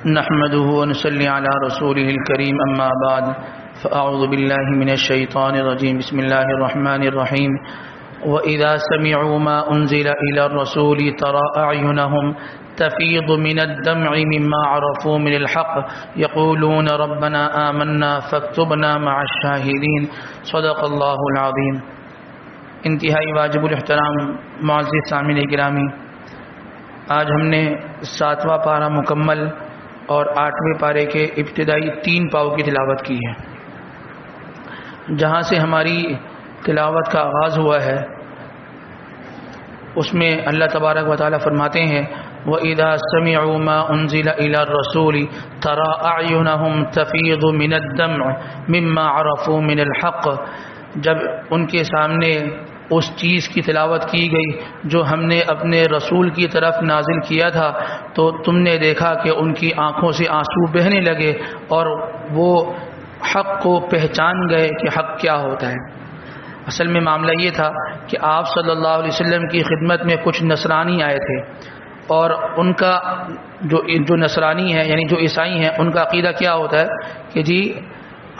نحمده ونصلي على رسوله الكريم أما بعد فأعوذ بالله من الشيطان الرجيم بسم الله الرحمن الرحيم وإذا سمعوا ما أنزل إلى الرسول ترى أعينهم تفيض من الدمع مما عرفوا من الحق يقولون ربنا آمنا فاكتبنا مع الشاهدين صدق الله العظيم۔ انتہائی واجب الاحترام معزز سامعین گرامی، آج ہم نے 7واں پارہ مکمل اور 8ویں پارے کے ابتدائی 3 پاؤں کی تلاوت کی ہے۔ جہاں سے ہماری تلاوت کا آغاز ہوا ہے اس میں اللہ تبارک و تعالی فرماتے ہیں وَإِذَا سَمِعُوا مَا أُنزِلَ إِلَى الرَّسُولِ تَرَى أَعْيُنَهُمْ تَفِيضُ مِنَ الدَّمْعِ مِمَّا عَرَفُوا مِنَ الْحَقِّ، جب ان کے سامنے اس چیز کی تلاوت کی گئی جو ہم نے اپنے رسول کی طرف نازل کیا تھا تو تم نے دیکھا کہ ان کی آنکھوں سے آنسو بہنے لگے اور وہ حق کو پہچان گئے کہ حق کیا ہوتا ہے۔ اصل میں معاملہ یہ تھا کہ آپ صلی اللہ علیہ وسلم کی خدمت میں کچھ نصرانی آئے تھے اور ان کا جو نصرانی ہے یعنی جو عیسائی ہیں ان کا عقیدہ کیا ہوتا ہے کہ جی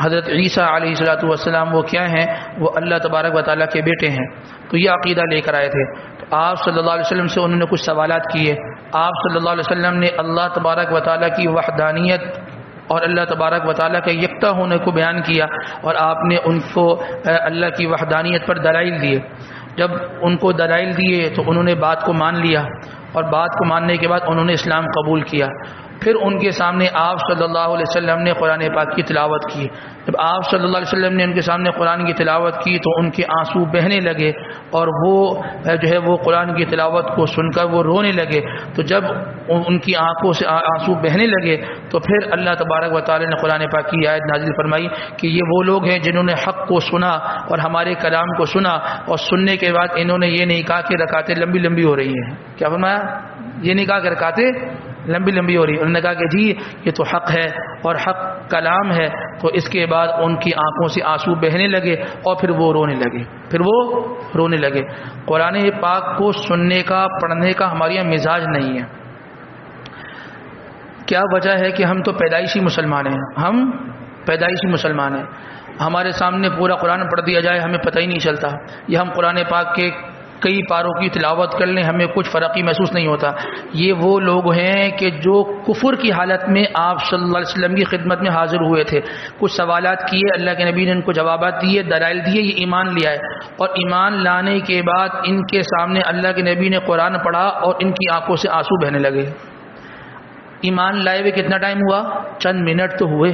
حضرت عیسیٰ علیہ السلام وہ کیا ہیں، وہ اللہ تبارک و تعالیٰ کے بیٹے ہیں۔ تو یہ عقیدہ لے کر آئے تھے۔ تو آپ صلی اللہ علیہ وسلم سے انہوں نے کچھ سوالات کیے۔ آپ صلی اللہ علیہ وسلم نے اللہ تبارک و تعالیٰ کی وحدانیت اور اللہ تبارک و تعالیٰ کے یکتا ہونے کو بیان کیا اور آپ نے ان کو اللہ کی وحدانیت پر دلائل دیے۔ جب ان کو دلائل دیے تو انہوں نے بات کو مان لیا اور بات کو ماننے کے بعد انہوں نے اسلام قبول کیا۔ پھر ان کے سامنے آپ صلی اللہ علیہ وسلم نے قرآن پاک کی تلاوت کی۔ جب آپ صلی اللہ علیہ وسلم نے ان کے سامنے قرآن کی تلاوت کی تو ان کے آنسو بہنے لگے اور وہ وہ قرآن کی تلاوت کو سن کر وہ رونے لگے۔ تو جب ان کی آنکھوں سے آنسو بہنے لگے تو پھر اللہ تبارک و تعالی نے قرآن پاک کی آیت نازل فرمائی کہ یہ وہ لوگ ہیں جنہوں نے حق کو سنا اور ہمارے کلام کو سنا، اور سننے کے بعد انہوں نے یہ نہیں کہا کہ رکعتیں لمبی لمبی ہو رہی ہیں۔ کیا فرمایا؟ یہ نہیں کہا کہ رکعتیں لمبی لمبی ہو رہی ہے، انہوں نے کہا کہ جی یہ تو حق ہے اور حق کلام ہے۔ تو اس کے بعد ان کی آنکھوں سے آنسو بہنے لگے اور پھر وہ رونے لگے۔ قرآن پاک کو سننے کا پڑھنے کا ہمارے یہاں مزاج نہیں ہے۔ کیا وجہ ہے کہ ہم تو پیدائشی مسلمان ہیں، ہمارے سامنے پورا قرآن پڑھ دیا جائے ہمیں پتہ ہی نہیں چلتا، یا ہم قرآن پاک کے کئی پاروں کی تلاوت کر لیں ہمیں کچھ فرق ہی محسوس نہیں ہوتا۔ یہ وہ لوگ ہیں کہ جو کفر کی حالت میں آپ صلی اللہ علیہ وسلم کی خدمت میں حاضر ہوئے تھے، کچھ سوالات کیے، اللہ کے نبی نے ان کو جوابات دیے، دلائل دیے، یہ ایمان لیا ہے، اور ایمان لانے کے بعد ان کے سامنے اللہ کے نبی نے قرآن پڑھا اور ان کی آنکھوں سے آنسو بہنے لگے۔ ایمان لائے ہوئے کتنا ٹائم ہوا؟ چند منٹ تو ہوئے۔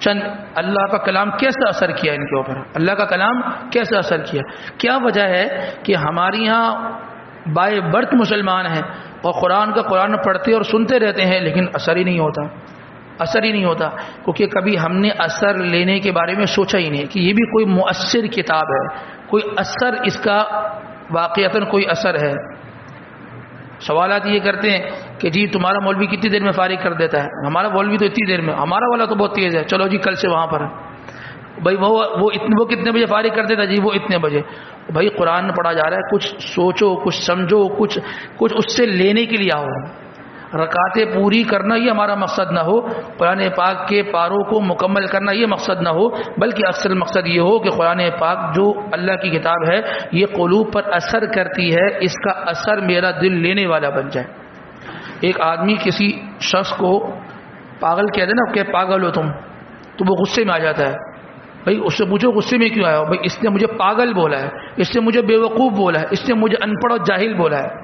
اللہ کا کلام کیسا اثر کیا ان کے اوپر؟ اللہ کا کلام کیسا اثر کیا؟ کیا وجہ ہے کہ ہمارے یہاں بائے برتھ مسلمان ہیں اور قرآن پڑھتے اور سنتے رہتے ہیں لیکن اثر ہی نہیں ہوتا کیونکہ کبھی ہم نے اثر لینے کے بارے میں سوچا ہی نہیں کہ یہ بھی کوئی مؤثر کتاب ہے، کوئی اثر اس کا واقعتاً کوئی اثر ہے۔ سوالات یہ کرتے ہیں کہ جی تمہارا مولوی کتنی دیر میں فارغ کر دیتا ہے؟ ہمارا مولوی تو اتنی دیر میں، ہمارا والا تو بہت تیز ہے، چلو جی کل سے وہاں پر بھائی وہ کتنے بجے فارغ کر دیتا؟ جی وہ اتنے بجے۔ بھائی قرآن پڑھا جا رہا ہے، کچھ سوچو، کچھ سمجھو، کچھ اس سے لینے کے لیے آؤ۔ رکعتیں پوری کرنا یہ ہمارا مقصد نہ ہو، قرآن پاک کے پاروں کو مکمل کرنا یہ مقصد نہ ہو، بلکہ اصل مقصد یہ ہو کہ قرآن پاک جو اللہ کی کتاب ہے یہ قلوب پر اثر کرتی ہے، اس کا اثر میرا دل لینے والا بن جائے۔ ایک آدمی کسی شخص کو پاگل کہہ دے نا کہ پاگل ہو تم، تو وہ غصے میں آ جاتا ہے۔ بھائی اس سے پوچھو غصے میں کیوں آیا ہو؟ بھائی اس نے مجھے پاگل بولا ہے، اس نے مجھے بے وقوف بولا ہے، اس نے مجھے ان پڑھ اور جاہل بولا ہے۔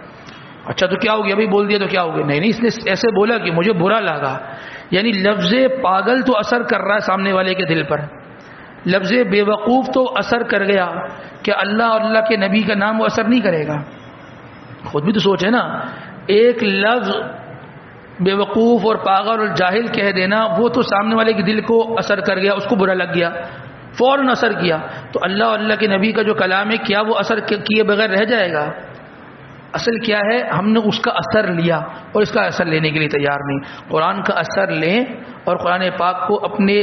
اچھا تو کیا ہو گیا؟ بھائی بول دیا تو کیا ہو گیا؟ نہیں، اس نے ایسے بولا کہ مجھے برا لگا۔ یعنی لفظ پاگل تو اثر کر رہا ہے سامنے والے کے دل پر، لفظ بے وقوف تو اثر کر گیا، کہ اللہ اور اللہ کے نبی کا نام وہ اثر نہیں کرے گا؟ خود بھی تو سوچے نا، ایک لفظ بے وقوف اور پاگل اور جاہل کہہ دینا وہ تو سامنے والے کے دل کو اثر کر گیا، اس کو برا لگ گیا، فوراً اثر کیا۔ تو اللہ اور اللہ کے نبی کا جو کلام ہے کیا وہ اثر کیے بغیر رہ جائے گا؟ اصل کیا ہے؟ ہم نے اس کا اثر لیا اور اس کا اثر لینے کے لیے تیار نہیں۔ قرآن کا اثر لیں اور قرآن پاک کو اپنے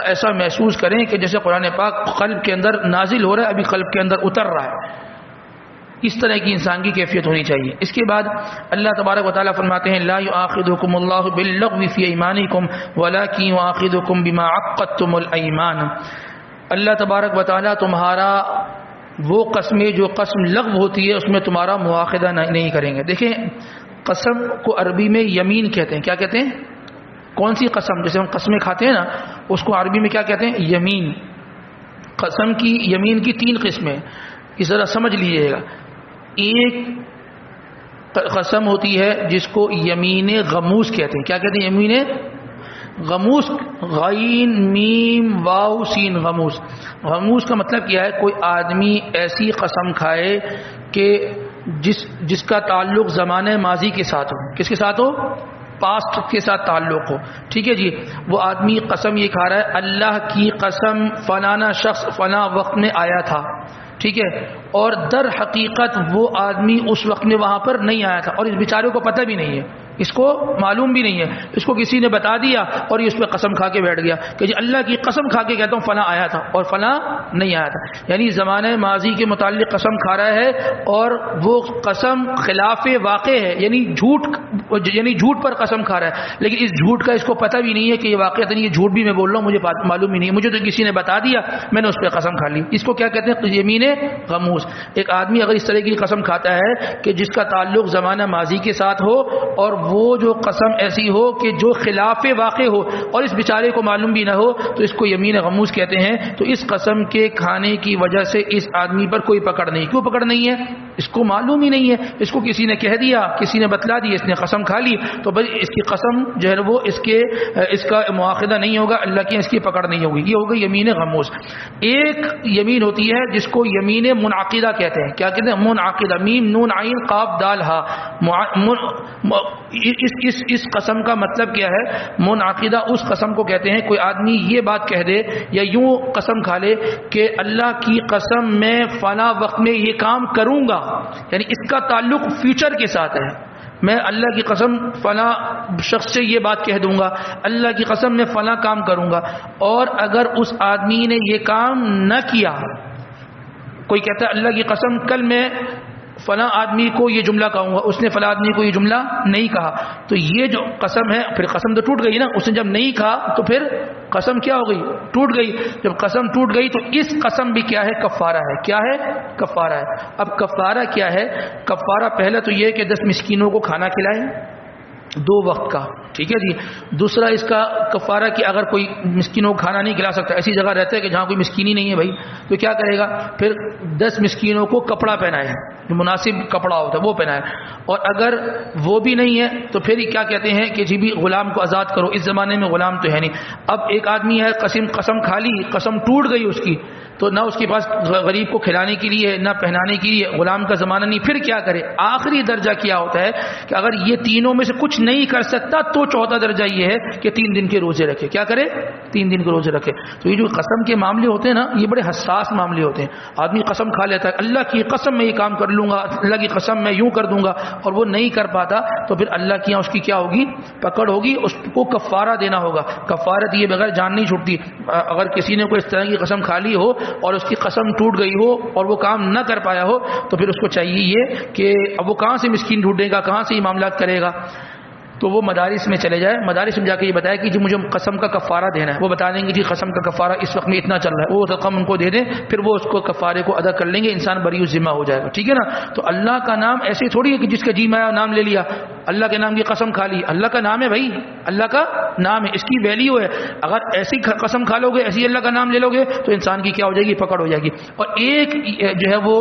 ایسا محسوس کریں کہ جیسے قرآن پاک قلب کے اندر نازل ہو رہا ہے، ابھی قلب کے اندر اتر رہا ہے۔ اس طرح کی انسان کی کیفیت ہونی چاہیے. اس کے بعد اللہ تبارک و تعالیٰ فرماتے ہیں لا یؤاخذکم اللہ باللغو فی ایمانکم ولکن یؤاخذکم بما عقدتم الایمان. اللہ تبارک و تعالیٰ تمہارا وہ قسمیں جو قسم لغو ہوتی ہے اس میں تمہارا مواخذہ نہیں کریں گے. دیکھیں قسم کو عربی میں یمین کہتے ہیں. کیا کہتے ہیں؟ کون سی قسم؟ جیسے ہم قسمیں کھاتے ہیں نا اس کو عربی میں کیا کہتے ہیں؟ یمین. قسم کی یمین کی 3 قسمیں اس ذرا سمجھ لیجیے گا. ایک قسم ہوتی ہے جس کو یمین غموس کہتے ہیں. کیا کہتے ہیں؟ یمین غموس. غین میم واو سین غموس. غموس کا مطلب کیا ہے؟ کوئی آدمی ایسی قسم کھائے کہ جس کا تعلق زمانہ ماضی کے ساتھ ہو. کس کے ساتھ ہو؟ پاسٹ کے ساتھ تعلق ہو. ٹھیک ہے جی. وہ آدمی قسم یہ کھا رہا ہے اللہ کی قسم فلانا شخص فلاں وقت میں آیا تھا. ٹھیک ہے. اور در حقیقت وہ آدمی اس وقت میں وہاں پر نہیں آیا تھا اور اس بیچارے کو پتہ بھی نہیں ہے, اس کو معلوم بھی نہیں ہے, اس کو کسی نے بتا دیا اور یہ اس پہ قسم کھا کے بیٹھ گیا کہ جی اللہ کی قسم کھا کے کہتا ہوں فلاں آیا تھا اور فلاں نہیں آیا تھا. یعنی زمانہ ماضی کے متعلق قسم کھا رہا ہے اور وہ قسم خلاف واقع ہے, یعنی جھوٹ پر قسم کھا رہا ہے, لیکن اس جھوٹ کا اس کو پتہ بھی نہیں ہے کہ یہ واقعہ یہ جھوٹ بھی میں بول رہا ہوں, مجھے معلوم ہی نہیں ہے, مجھے تو کسی نے بتا دیا میں نے اس پہ قسم کھا لی. اس کو کیا کہتے ہیں؟ یمین غموس. ایک آدمی اگر اس طرح کی قسم کھاتا ہے کہ جس کا تعلق زمانہ ماضی کے ساتھ ہو اور وہ جو قسم ایسی ہو کہ جو خلاف واقع ہو اور اس بیچارے کو معلوم بھی نہ ہو, تو اس کو یمین غموس کہتے ہیں. تو اس قسم کے کھانے کی وجہ سے اس آدمی پر کوئی پکڑ نہیں. کیوں پکڑ نہیں ہے؟ اس کو معلوم ہی نہیں ہے, اس کو کسی نے کہہ دیا, کسی نے بتلا دی, اس نے قسم کھا لی, تو بھائی اس کی قسم جو ہے وہ اس کا مواخذہ نہیں ہوگا, اللہ کی اس کی پکڑ نہیں ہوگی. یہ ہوگا یمین غموس. ایک یمین ہوتی ہے جس کو یمین منعقدہ کہتے ہیں. کیا کہتے ہیں؟ منعقدہ. میم نون عین قاف دال ہا. اس قسم کا مطلب کیا ہے؟ منعقدہ اس قسم کو کہتے ہیں کوئی آدمی یہ بات کہہ دے یا یوں قسم کھا لے کہ اللہ کی قسم میں فلاں وقت میں یہ کام کروں گا, یعنی اس کا تعلق فیوچر کے ساتھ ہے. میں اللہ کی قسم فلاں شخص سے یہ بات کہہ دوں گا, اللہ کی قسم میں فلاں کام کروں گا, اور اگر اس آدمی نے یہ کام نہ کیا, کوئی کہتا ہے اللہ کی قسم کل میں فلاں آدمی کو یہ جملہ کہوں گا, اس نے فلاں آدمی کو یہ جملہ نہیں کہا, تو یہ جو قسم ہے پھر قسم تو ٹوٹ گئی نا. اس نے جب نہیں کہا تو پھر قسم کیا ہو گئی؟ ٹوٹ گئی. جب قسم ٹوٹ گئی تو اس قسم بھی کیا ہے؟ کفارہ ہے. کیا ہے؟ کفارہ ہے. اب کفارہ کیا ہے؟ کفارہ پہلا تو یہ کہ 10 مسکینوں کو کھانا کھلائے 2 وقت کا. ٹھیک ہے جی. دوسرا اس کا کفارہ کہ اگر کوئی مسکینوں کو کھانا نہیں کھلا سکتا, ایسی جگہ رہتا ہے کہ جہاں کوئی مسکینی نہیں ہے بھائی, تو کیا کرے گا؟ پھر 10 مسکینوں کو کپڑا پہنائے, جو مناسب کپڑا ہوتا ہے وہ پہنائے. اور اگر وہ بھی نہیں ہے تو پھر کیا کہتے ہیں کہ جی بھی غلام کو آزاد کرو. اس زمانے میں غلام تو ہے نہیں. اب ایک آدمی ہے قسم کھا لی, قسم ٹوٹ گئی اس کی, تو نہ اس کے پاس غریب کو کھلانے کے لیے نہ پہنانے کے لیے, غلام کا زمانہ نہیں. پھر کیا کرے؟ آخری درجہ کیا ہوتا ہے کہ اگر یہ تینوں میں سے کچھ نہیں کر سکتا تو چوتھا درجہ یہ ہے کہ 3 دن کے روزے رکھے. کیا کرے؟ 3 دن کے روزے رکھے. تو یہ جو قسم کے معاملے ہوتے ہیں نا, یہ بڑے حساس معاملے ہوتے ہیں. آدمی قسم کھا لیتا ہے اللہ کی قسم میں یہ کام کر لوں گا, اللہ کی قسم میں یوں کر دوں گا, اور وہ نہیں کر پاتا, تو پھر اللہ کی یہاں اس کی کیا ہوگی؟ پکڑ ہوگی. اس کو کفارہ دینا ہوگا. کفارت یہ بغیر جان نہیں چھوٹتی. اگر کسی نے کوئی اس طرح کی قسم کھا لی ہو اور اس کی قسم ٹوٹ گئی ہو اور وہ کام نہ کر پایا ہو, تو پھر اس کو چاہیے یہ کہ اب وہ کہاں سے مسکین ڈھونڈے گا, کہاں سے یہ معاملات کرے گا؟ تو وہ مدارس میں چلے جائے, مدارس میں جا کے یہ بتایا کہ جی مجھے قسم کا کفارہ دینا ہے. وہ بتا دیں گے جی قسم کا کفارہ اس وقت میں اتنا چل رہا ہے, وہ رقم ان کو دے دیں, پھر وہ اس کو کفارے کو ادا کر لیں گے, انسان بری ذمہ ہو جائے گا. ٹھیک ہے نا. تو اللہ کا نام ایسے تھوڑی ہے کہ جس کا جی میں نام لے لیا, اللہ کے نام کی قسم کھا لی. اللہ کا نام ہے بھائی, اللہ کا نام ہے, اس کی ویلیو ہے. اگر ایسی قسم کھا لو گے, ایسی اللہ کا نام لے لو گے, تو انسان کی کیا ہو جائے گی؟ پکڑ ہو جائے گی. اور ایک جو ہے وہ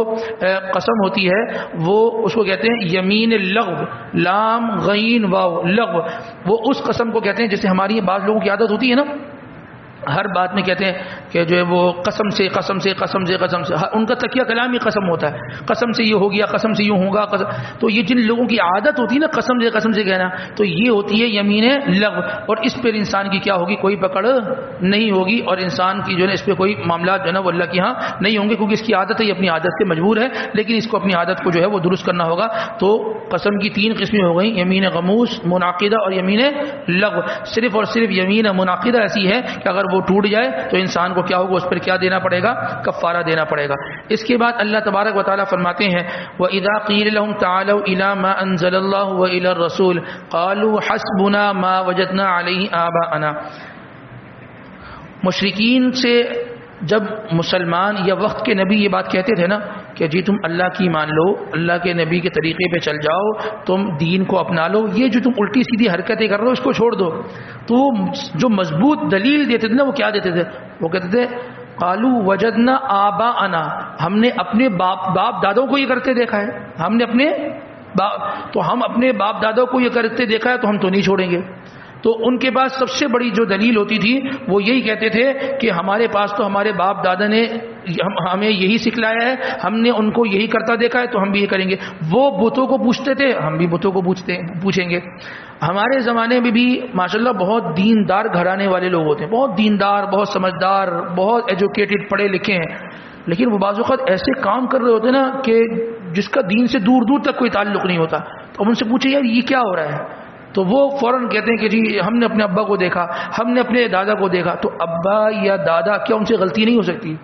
قسم ہوتی ہے, وہ اس کو کہتے ہیں یمین لغو, لام غین واو لغو. وہ اس قسم کو کہتے ہیں جیسے ہماری بعض لوگوں کی عادت ہوتی ہے نا, ہر بات میں کہتے ہیں کہ جو ہے وہ قسم سے قسم سے قسم سے قسم سے, ان کا تکیہ کلام ہی قسم ہوتا ہے. قسم سے یہ ہو گیا, قسم سے یوں ہوگا. تو یہ جن لوگوں کی عادت ہوتی ہے نا قسم سے کہنا, تو یہ ہوتی ہے یمین لغو, اور اس پر انسان کی کیا ہوگی؟ کوئی پکڑ نہیں ہوگی, اور انسان کی جو ہے اس پہ کوئی معاملات جو ہے نا وہ اللہ کے ہاں نہیں ہوں گے, کیونکہ اس کی عادت ہے, یہ اپنی عادت سے مجبور ہے, لیکن اس کو اپنی عادت کو جو ہے وہ درست کرنا ہوگا. تو قسم کی 3 قسمیں ہو گئیں, یمین غموس, منعقدہ اور یمین لغو. صرف اور صرف یمین منعقدہ ایسی ہے کہ اگر وہ ٹوٹ جائے تو انسان کو کیا ہوگا، اس پر کیا دینا پڑے گا، کفارہ دینا پڑے گا۔ اس کے بعد اللہ تبارک و تعالیٰ فرماتے ہیں وَإِذَا قِيلَ لَهُمْ تَعَالَوْا إِلَى مَا أَنزَلَ اللَّهُ وَإِلَى الرَّسُولِ قَالُوا حَسْبُنَا مَا وَجَدْنَا عَلَيْهِ آبَاءَنَا۔ مشرکین سے جب مسلمان یا وقت کے نبی یہ بات کہتے تھے نا کہ جی تم اللہ کی مان لو، اللہ کے نبی کے طریقے پہ چل جاؤ، تم دین کو اپنا لو، یہ جو تم الٹی سیدھی حرکتیں کر رہے ہو اس کو چھوڑ دو، تو جو مضبوط دلیل دیتے تھے نا وہ کیا دیتے تھے، وہ کہتے تھے قالوا وجدنا آباءنا، ہم نے اپنے باپ دادوں کو یہ کرتے دیکھا ہے، ہم نے اپنے باپ دادوں کو یہ کرتے دیکھا ہے تو ہم تو نہیں چھوڑیں گے۔ تو ان کے پاس سب سے بڑی جو دلیل ہوتی تھی وہ یہی کہتے تھے کہ ہمارے پاس تو ہمارے باپ دادا نے ہمیں یہی سکھلایا ہے، ہم نے ان کو یہی کرتا دیکھا ہے تو ہم بھی یہ کریں گے۔ وہ بتوں کو پوچھتے تھے، ہم بھی بتوں کو پوچھیں گے۔ ہمارے زمانے میں بھی ماشاءاللہ بہت دیندار گھرانے والے لوگ ہوتے ہیں، بہت دیندار، بہت سمجھدار، بہت ایجوکیٹڈ، پڑھے لکھے ہیں، لیکن وہ بعض اوقات ایسے کام کر رہے ہوتے ہیں نا کہ جس کا دین سے دور دور تک کوئی تعلق نہیں ہوتا۔ تو ہم ان سے پوچھے یار یہ کیا ہو رہا ہے، تو وہ فوراً کہتے ہیں کہ جی ہم نے اپنے ابا کو دیکھا، ہم نے اپنے دادا کو دیکھا۔ تو ابا یا دادا کیا ان سے غلطی نہیں ہو سکتی؟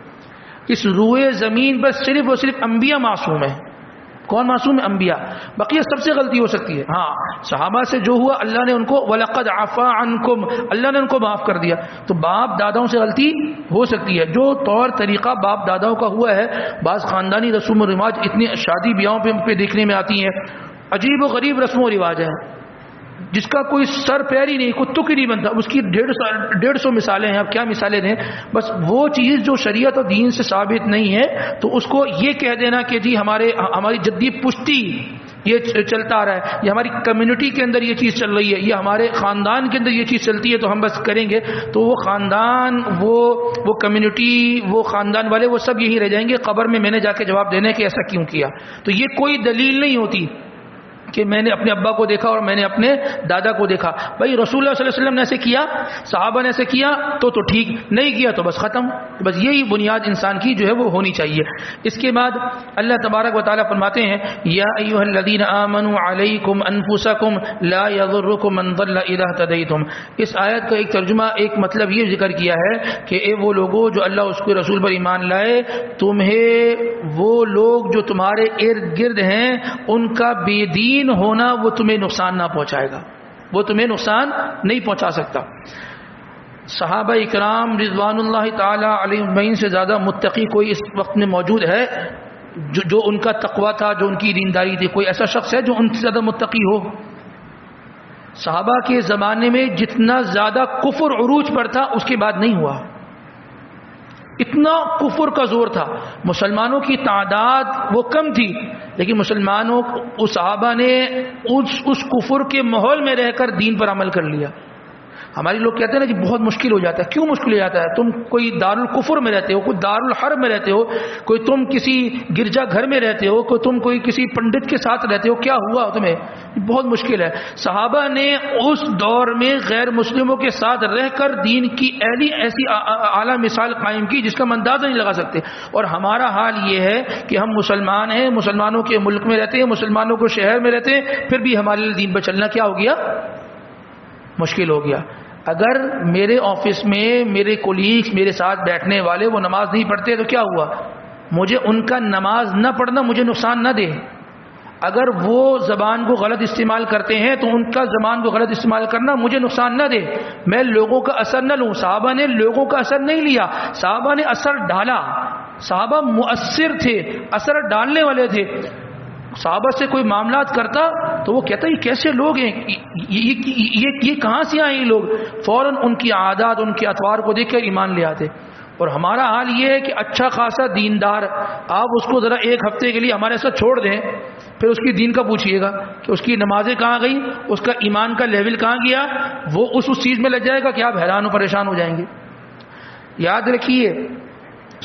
اس روئے زمین پر صرف اور صرف انبیاء معصوم ہیں۔ کون معصوم ہے؟ انبیاء، بقیہ سب سے غلطی ہو سکتی ہے۔ ہاں صحابہ سے جو ہوا اللہ نے ان کو وَلَقَدْ عَفَا عَنْكُمْ، اللہ نے ان کو معاف کر دیا۔ تو باپ داداؤں سے غلطی ہو سکتی ہے، جو طور طریقہ باپ داداؤں کا ہوا ہے، بعض خاندانی رسوم و رواج اتنی شادی بیاہوں پہ دیکھنے میں آتی ہیں، عجیب و غریب رسم و رواج ہیں جس کا کوئی سر پیر ہی نہیں، کوئی تک ہی نہیں بنتا، اس کی 150 مثالیں ہیں۔ اب کیا مثالیں دیں، بس وہ چیز جو شریعت اور دین سے ثابت نہیں ہے تو اس کو یہ کہہ دینا کہ جی ہماری جدی پشتی یہ چلتا آ رہا ہے، یہ ہماری کمیونٹی کے اندر یہ چیز چل رہی ہے، یہ ہمارے خاندان کے اندر یہ چیز چلتی ہے تو ہم بس کریں گے، تو وہ خاندان، وہ کمیونٹی، وہ خاندان والے وہ سب یہی رہ جائیں گے قبر میں نے جا کے جواب دینے کہ ایسا کیوں کیا۔ تو یہ کوئی دلیل نہیں ہوتی کہ میں نے اپنے ابا کو دیکھا اور میں نے اپنے دادا کو دیکھا۔ بھائی رسول اللہ صلی اللہ علیہ وسلم نے ایسے کیا، صحابہ نے ایسے کیا تو ٹھیک، نہیں کیا تو بس ختم۔ بس یہی بنیاد انسان کی جو ہے وہ ہونی چاہیے۔ اس کے بعد اللہ تبارک و تعالیٰ فرماتے ہیں یا ایھا الذین آمنوا علیکم انفسکم لا یضرکم من ضل اذا اہتدیتم۔ اس آیت کا ایک ترجمہ، ایک مطلب یہ ذکر کیا ہے کہ اے وہ لوگوں جو اللہ اس کے رسول پر ایمان لائے، تمہیں وہ لوگ جو تمہارے ارد گرد ہیں ان کا بے دین ہونا وہ تمہیں نقصان نہ پہنچائے گا، وہ تمہیں نقصان نہیں پہنچا سکتا۔ صحابہ اکرام رضوان اللہ تعالی علیہم اجمعین سے زیادہ متقی کوئی اس وقت میں موجود ہے جو ان کا تقوی تھا، جو ان کی دینداری تھی؟ کوئی ایسا شخص ہے جو ان سے زیادہ متقی ہو؟ صحابہ کے زمانے میں جتنا زیادہ کفر عروج پر تھا اس کے بعد نہیں ہوا، اتنا کفر کا زور تھا، مسلمانوں کی تعداد وہ کم تھی لیکن مسلمانوں اس صحابہ نے اس کفر کے ماحول میں رہ کر دین پر عمل کر لیا۔ ہمارے لوگ کہتے ہیں نا جی بہت مشکل ہو جاتا ہے، کیوں مشکل ہو جاتا ہے؟ تم کوئی دارالکفر میں رہتے ہو، کوئی دارالحرب میں رہتے ہو، کوئی تم کسی گرجا گھر میں رہتے ہو، کوئی تم کوئی کسی پنڈت کے ساتھ رہتے ہو، کیا ہوا تمہیں؟ بہت مشکل ہے۔ صحابہ نے اس دور میں غیر مسلموں کے ساتھ رہ کر دین کی ایسی اعلیٰ مثال قائم کی جس کا ہم اندازہ نہیں لگا سکتے۔ اور ہمارا حال یہ ہے کہ ہم مسلمان ہیں، مسلمانوں کے ملک میں رہتے ہیں، مسلمانوں کے شہر میں رہتے ہیں، پھر بھی ہمارے لیے دین پر چلنا کیا ہو گیا؟ مشکل ہو گیا۔ اگر میرے آفس میں میرے کولیگز، میرے ساتھ بیٹھنے والے وہ نماز نہیں پڑھتے تو کیا ہوا؟ مجھے ان کا نماز نہ پڑھنا مجھے نقصان نہ دے۔ اگر وہ زبان کو غلط استعمال کرتے ہیں تو ان کا زبان کو غلط استعمال کرنا مجھے نقصان نہ دے، میں لوگوں کا اثر نہ لوں۔ صحابہ نے لوگوں کا اثر نہیں لیا، صحابہ نے اثر ڈالا، صحابہ مؤثر تھے، اثر ڈالنے والے تھے۔ صحابہ سے کوئی معاملات کرتا تو وہ کہتا یہ کیسے لوگ ہیں، یہ کہاں سے آئے یہ لوگ؟ فوراً ان کی عادات، ان کے اطوار کو دیکھ کر ایمان لے آتے۔ اور ہمارا حال یہ ہے کہ اچھا خاصا دیندار، آپ اس کو ذرا ایک ہفتے کے لیے ہمارے ساتھ چھوڑ دیں، پھر اس کی دین کا پوچھئے گا کہ اس کی نمازیں کہاں گئی، اس کا ایمان کا لیول کہاں گیا، وہ اس چیز میں لگ جائے گا کہ آپ حیران و پریشان ہو جائیں گے۔ یاد رکھیے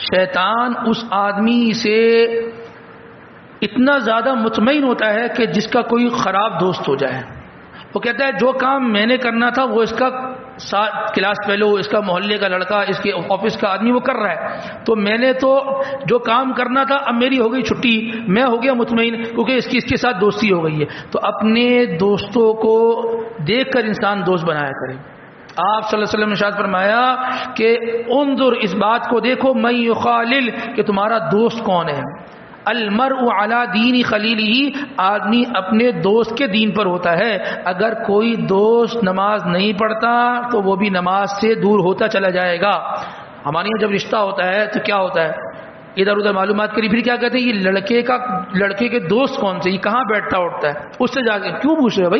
شیطان اس آدمی سے اتنا زیادہ مطمئن ہوتا ہے کہ جس کا کوئی خراب دوست ہو جائے۔ وہ کہتا ہے جو کام میں نے کرنا تھا وہ اس کا کلاس فیلو، اس کا محلے کا لڑکا، اس کے آفس کا آدمی وہ کر رہا ہے، تو میں نے تو جو کام کرنا تھا اب میری ہو گئی چھٹی، میں ہو گیا مطمئن کیونکہ اس کے ساتھ دوستی ہو گئی ہے۔ تو اپنے دوستوں کو دیکھ کر انسان دوست بنایا کرے، آپ صلی اللہ علیہ وسلم نے ارشاد فرمایا کہ انظر، اس بات کو دیکھو، من یخالل، کہ تمہارا دوست کون ہے. المرء علی دین خلیلہ، آدمی اپنے دوست کے دین پر ہوتا ہے. اگر کوئی دوست نماز نہیں پڑھتا تو وہ بھی نماز سے دور ہوتا چلا جائے گا. ہمارے یہاں جب رشتہ ہوتا ہے تو کیا ہوتا ہے، ادھر ادھر معلومات کری، پھر کیا کہتے ہیں یہ لڑکے کے دوست کون سے، یہ کہاں بیٹھتا اٹھتا ہے، اس سے جا کے کیوں پوچھ رہے ہو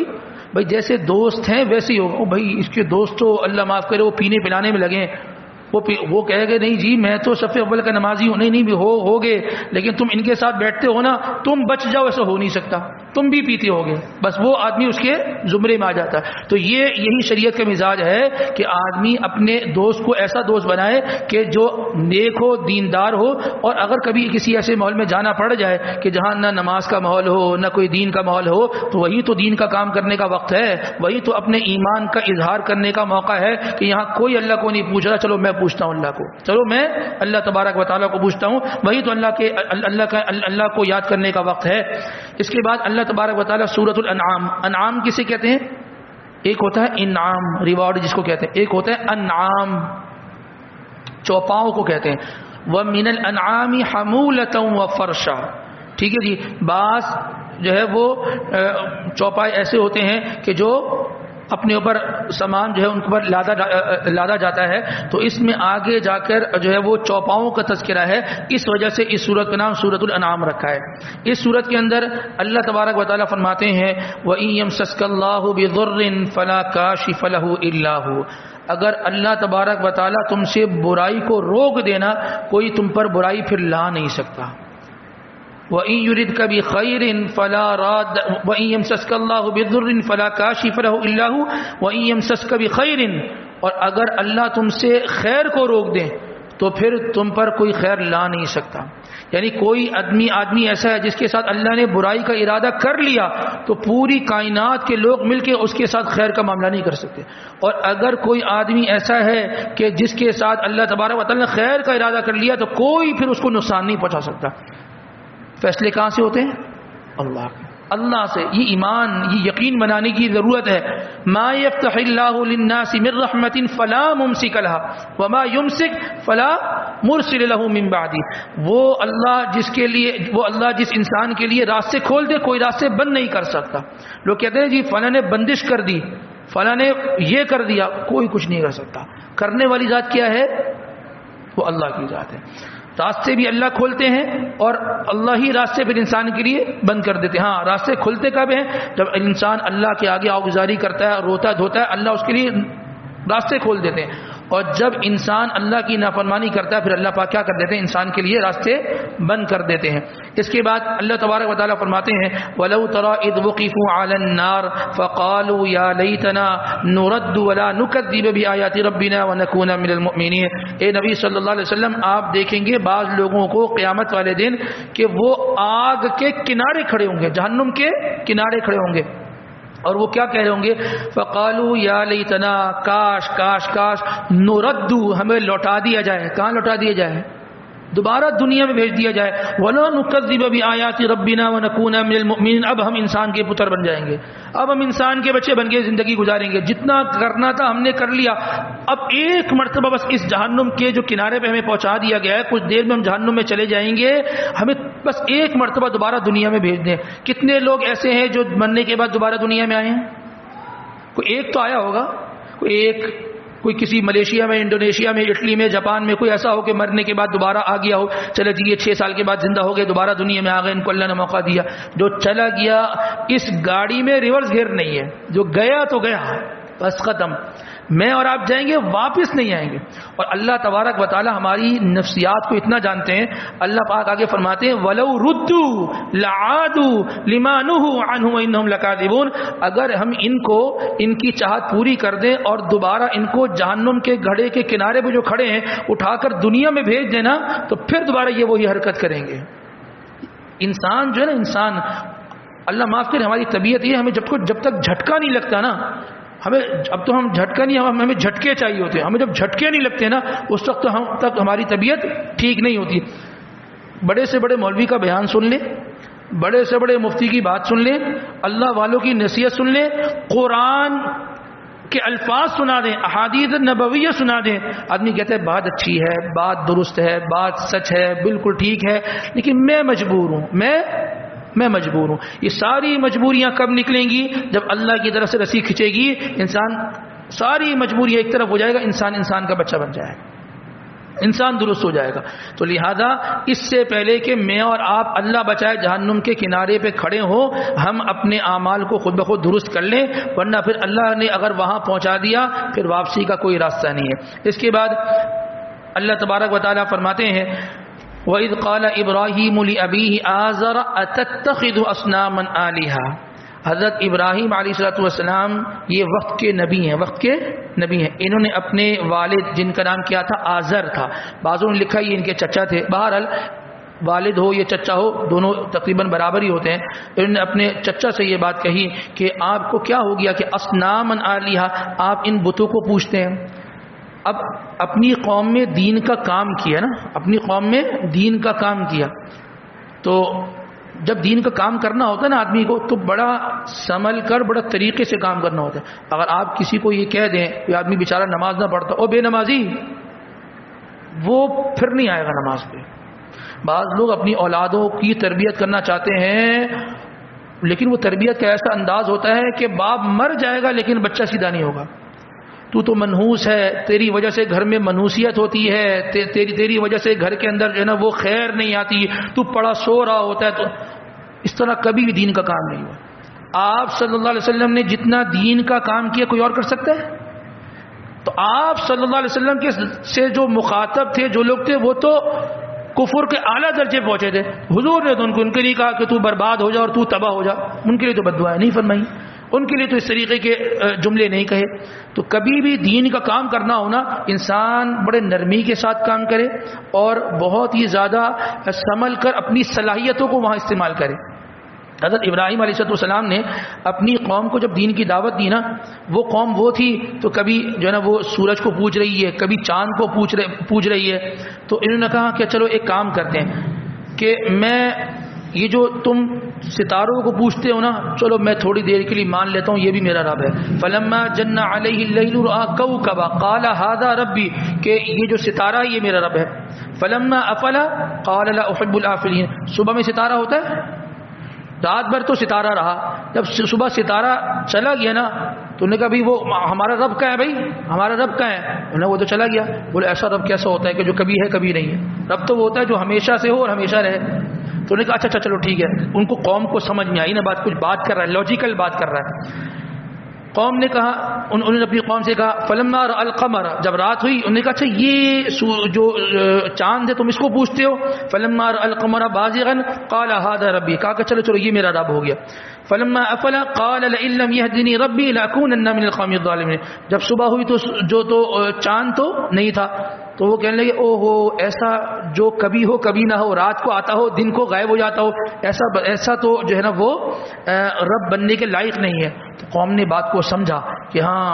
بھائی جیسے دوست ہیں ویسے ہی ہو. بھائی اس کے دوست تو اللہ معاف کرے وہ پینے پلانے میں لگے ہیں، وہ کہے گے نہیں جی میں تو صف اول کا نمازی ہوں. نہیں ہوگے، لیکن تم ان کے ساتھ بیٹھتے ہو نا، تم بچ جاؤ، ایسا ہو نہیں سکتا، تم بھی پیتے ہوگے. بس وہ آدمی اس کے زمرے میں آ جاتا ہے. تو یہی شریعت کا مزاج ہے کہ آدمی اپنے دوست کو ایسا دوست بنائے کہ جو نیک ہو، دیندار ہو. اور اگر کبھی کسی ایسے ماحول میں جانا پڑ جائے کہ جہاں نہ نماز کا ماحول ہو نہ کوئی دین کا ماحول ہو، تو وہی تو دین کا کام کرنے کا وقت ہے، وہی تو اپنے ایمان کا اظہار کرنے کا موقع ہے کہ یہاں کوئی اللہ کو نہیں پوچھ رہا، چلو میں پوچھتا ہوں اللہ کو، چلو میں اللہ تبارک و تعالیٰ کو پوچھتا ہوں. وہی تو اللہ کو یاد کرنے کا وقت ہے. اس کے بعد اللہ تبارک و تعالیٰ سورۃ الانعام، انعام کسے کہتے ہیں؟ ایک ہوتا ہے انعام، ریوارڈ جس کو کہتے ہیں، ایک ہوتا ہے انعام، چوپاؤں کو کہتے ہیں. وَمِنَ الْأَنْعَامِ حَمُولَةً وَفَرْشًا. ٹھیک ہے جی، بعض جو ہے وہ چوپائے ایسے ہوتے ہیں کہ جو اپنے اوپر سامان جو ہے ان کے اوپر لادا جاتا ہے. تو اس میں آگے جا کر جو ہے وہ چوپاؤں کا تذکرہ ہے، اس وجہ سے اس سورت کا نام سورۃ الانعام رکھا ہے. اس سورت کے اندر اللہ تبارک و تعالیٰ فرماتے ہیں وَإِن يَمْسَسْكَ اللَّهُ بِضُرٍّ فَلَا كَاشِفَ لَهُ إِلَّا هُوَ. اگر اللہ تبارک و تعالیٰ تم سے برائی کو روک دینا، کوئی تم پر برائی پھر لا نہیں سکتا. وَإِن يُرِدْكَ بِخَيْرٍ فَلَا رَادَّ وَإِن يَمْسَسْكَ اللَّهُ بِضُرٍّ فَلَا كَاشِفَ لَهُ إِلَّا هُوَ وَإِن يَمْسَسْكَ بِخَيْرٍ. اور اگر اللہ تم سے خیر کو روک دے تو پھر تم پر کوئی خیر لا نہیں سکتا. یعنی کوئی آدمی ایسا ہے جس کے ساتھ اللہ نے برائی کا ارادہ کر لیا تو پوری کائنات کے لوگ مل کے اس کے ساتھ خیر کا معاملہ نہیں کر سکتے. اور اگر کوئی آدمی ایسا ہے کہ جس کے ساتھ اللہ تبارک و تعالیٰ نے خیر کا ارادہ کر لیا تو کوئی پھر اس کو نقصان نہیں پہنچا سکتا. فیصلے کہاں سے ہوتے ہیں؟ اللہ سے. یہ ایمان، یہ یقین بنانے کی ضرورت ہے. ما یفتح اللہ للناس من رحمت فلا ممسک لها وما یمسک فلا مرسل له من بعد. وہ اللہ جس انسان کے لیے راستے کھول دے کوئی راستے بند نہیں کر سکتا. لوگ کہتے ہیں جی فلاں نے بندش کر دی، فلاں نے یہ کر دیا، کوئی کچھ نہیں کر سکتا. کرنے والی ذات کیا ہے؟ وہ اللہ کی ذات ہے. راستے بھی اللہ کھولتے ہیں اور اللہ ہی راستے پھر انسان کے لیے بند کر دیتے ہیں. ہاں، راستے کھلتے کب ہیں؟ جب انسان اللہ کے آگے آوگزاری کرتا ہے، روتا دھوتا ہے، اللہ اس کے لیے راستے کھول دیتے ہیں. اور جب انسان اللہ کی نافرمانی کرتا ہے پھر اللہ پاک کیا کر دیتے ہیں؟ انسان کے لیے راستے بند کر دیتے ہیں. اس کے بعد اللہ تبارک و تعالیٰ فرماتے ہیں وَلَوْ تَرَىٰ إِذْ وُقِفُوا عَلَى النَّارِ فَقَالُوا يَا لَيْتَنَا نُرَدُّ وَلَا نُكَذِّبَ بِآيَاتِ رَبِّنَا وَنَكُونَ مِنَ الْمُؤْمِنِينَ. اے نبی صلی اللہ علیہ وسلم، آپ دیکھیں گے بعض لوگوں کو قیامت والے دن کہ وہ آگ کے کنارے کھڑے ہوں گے، جہنم کے کنارے کھڑے ہوں گے، اور وہ کیا کہہ رہے ہوں گے؟ فقالوا یا لیتنا، کاش کاش کاش، نردو، ہمیں لوٹا دیا جائے. کہاں لوٹا دیا جائے؟ دوبارہ دنیا میں بھیج دیا جائے. ولا نکذب بآیات ربنا ونکون من المؤمنین. اب ہم انسان کے پتر بن جائیں گے، اب ہم انسان کے بچے بن کے زندگی گزاریں گے. جتنا کرنا تھا ہم نے کر لیا. اب ایک مرتبہ بس اس جہنم کے جو کنارے پہ ہمیں پہنچا دیا گیا ہے، کچھ دیر میں ہم جہنم میں چلے جائیں گے، ہمیں بس ایک مرتبہ دوبارہ دنیا میں بھیج دیں. کتنے لوگ ایسے ہیں جو مرنے کے بعد دوبارہ دنیا میں آئے ہیں؟ کوئی ایک تو آیا ہوگا، کوئی کسی ملیشیا میں، انڈونیشیا میں، اٹلی میں، جاپان میں کوئی ایسا ہو کہ مرنے کے بعد دوبارہ آ گیا ہو. چلے جی یہ 6 سال کے بعد زندہ ہو گئے، دوبارہ دنیا میں آ گئے، ان کو اللہ نے موقع دیا. جو چلا گیا اس گاڑی میں ریورس گیئر نہیں ہے، جو گیا تو گیا، بس ختم. میں اور آپ جائیں گے، واپس نہیں آئیں گے. اور اللہ تبارک و تعالی ہماری نفسیات کو اتنا جانتے ہیں. اللہ پاک آگے فرماتے ہیں وَلَوْ رُدُّوا لَعَادُوا لِمَا نُهُوا عَنْهُ وَإِنَّهُمْ لَكَاذِبُونَ. اگر ہم ان کی چاہت پوری کر دیں اور دوبارہ ان کو جہنم کے گھڑے کے کنارے پہ جو کھڑے ہیں اٹھا کر دنیا میں بھیج دینا، تو پھر دوبارہ یہ وہی حرکت کریں گے. انسان جو ہے نا، انسان، اللہ معاف کرے، ہماری طبیعت یہ، ہمیں جب تک جھٹکا نہیں لگتا نا، اب تو ہم جھٹکا نہیں، ہمیں جھٹکے چاہیے ہوتے ہیں. ہمیں جب جھٹکے نہیں لگتے نا اس وقت تک ہماری طبیعت ٹھیک نہیں ہوتی. بڑے سے بڑے مولوی کا بیان سن لیں، بڑے سے بڑے مفتی کی بات سن لیں، اللہ والوں کی نصیحت سن لیں، قرآن کے الفاظ سنا دیں، احادیث نبویہ سنا دیں، آدمی کہتا ہے بات اچھی ہے، بات درست ہے، بات سچ ہے، بالکل ٹھیک ہے، لیکن میں مجبور ہوں، میں مجبور ہوں۔ یہ ساری مجبوریاں کب نکلیں گی؟ جب اللہ کی طرف سے رسی کھچے گی، انسان ساری مجبوریاں ایک طرف ہو جائے گا، انسان کا بچہ بن جائے گا، انسان درست ہو جائے گا۔ تو لہذا اس سے پہلے کہ میں اور آپ اللہ بچائے جہنم کے کنارے پہ کھڑے ہوں، ہم اپنے اعمال کو خود بخود درست کر لیں، ورنہ پھر اللہ نے اگر وہاں پہنچا دیا پھر واپسی کا کوئی راستہ نہیں ہے۔ اس کے بعد اللہ تبارک و تعالیٰ فرماتے ہیں وَإِذْ قَالَ إِبْرَاهِيمُ لِأَبِيهِ آزَرَ أَتَتَّخِذُ أَصْنَامًا آلِهَةً۔ حضرت ابراہیم علیہ السلام یہ وقت کے نبی ہیں، انہوں نے اپنے والد جن کا نام کیا تھا آزر تھا، بعضوں نے لکھا یہ ان کے چچا تھے، بہرحال والد ہو یا چچا ہو دونوں تقریباً برابر ہی ہوتے ہیں، انہوں نے اپنے چچا سے یہ بات کہی کہ آپ کو کیا ہو گیا کہ اصنامًا آلہہ، آپ ان بتوں کو پوجتے ہیں۔ اب اپنی قوم میں دین کا کام کیا نا، اپنی قوم میں دین کا کام کیا، تو جب دین کا کام کرنا ہوتا ہے نا آدمی کو، تو بڑا سنبھل کر بڑا طریقے سے کام کرنا ہوتا ہے۔ اگر آپ کسی کو یہ کہہ دیں کہ آدمی بیچارہ نماز نہ پڑھتا، او بے نمازی، وہ پھر نہیں آئے گا نماز پہ۔ بعض لوگ اپنی اولادوں کی تربیت کرنا چاہتے ہیں، لیکن وہ تربیت کا ایسا انداز ہوتا ہے کہ باپ مر جائے گا لیکن بچہ سیدھا نہیں ہوگا۔ تو منحوس ہے، تیری وجہ سے گھر میں منحوسیت ہوتی ہے، تیری وجہ سے گھر کے اندر جو ہے نا وہ خیر نہیں آتی، تو پڑا سو رہا ہوتا ہے۔ تو اس طرح کبھی بھی دین کا کام نہیں ہوا۔ آپ صلی اللہ علیہ وسلم نے جتنا دین کا کام کیا کوئی اور کر سکتا ہے؟ تو آپ صلی اللہ علیہ وسلم کے سے جو مخاطب تھے، جو لوگ تھے، وہ تو کفر کے اعلیٰ درجے پہنچے تھے۔ حضور نے تو ان کے لیے کہا کہ تو برباد ہو جا اور تو تباہ ہو جا، ان کے لیے تو بددعائیں نہیں فرمائی، ان کے لیے تو اس طریقے کے جملے نہیں کہے۔ تو کبھی بھی دین کا کام کرنا ہونا، انسان بڑے نرمی کے ساتھ کام کرے اور بہت ہی زیادہ سنبھل کر اپنی صلاحیتوں کو وہاں استعمال کرے۔ حضرت ابراہیم علیہ السلام نے اپنی قوم کو جب دین کی دعوت دی نا، وہ قوم وہ تھی تو کبھی جو ہے نا وہ سورج کو پوج رہی ہے، کبھی چاند کو پوج رہی ہے، تو انہوں نے کہا کہ چلو ایک کام کرتے ہیں کہ میں یہ جو تم ستاروں کو پوچھتے ہو نا، چلو میں تھوڑی دیر کے لیے مان لیتا ہوں یہ بھی میرا رب ہے۔ فلما جن علیہ اللیل رأى کوكبا قال هذا ربی، کہ یہ جو ستارہ یہ میرا رب ہے۔ فلما افل قال لا احب الافلین، صبح میں ستارہ ہوتا ہے، رات بھر تو ستارہ رہا، جب صبح ستارہ چلا گیا نا تو انہوں نے کہا بھائی وہ ہمارا رب کہاں ہے، بھائی ہمارا رب کہاں ہے؟ انہیں وہ تو چلا گیا۔ بولے ایسا رب کیسا ہوتا ہے کہ جو کبھی ہے کبھی نہیں ہے؟ رب تو وہ ہوتا ہے جو ہمیشہ سے ہو اور ہمیشہ رہے۔ تو انہوں نے کہا اچھا چلو ٹھیک ہے۔ ان کو قوم کو سمجھ میں آئی نا بات، کچھ بات کر رہا ہے، لاجیکل بات کر رہا ہے۔ قوم نے کہا، انہوں نے اپنی قوم سے کہا فلما رأى القمر، جب رات ہوئی انہوں نے کہا اچھا یہ جو چاند ہے تم اس کو پوچھتے ہو؟ فلما رأى القمر بازغا قال هذا ربی، کہا کہ چلو یہ میرا رب ہو گیا۔ فلما افل قال لئن لم يهدني ربي لاكونن من القوم الظالمين، جب صبح ہوئی تو چاند تو نہیں تھا، تو وہ کہنے لگے او ہو، ایسا جو کبھی ہو کبھی نہ ہو، رات کو آتا ہو دن کو غائب ہو جاتا ہو، ایسا تو جو ہے نا وہ رب بننے کے لائق نہیں ہے۔ تو قوم نے بات کو سمجھا کہ ہاں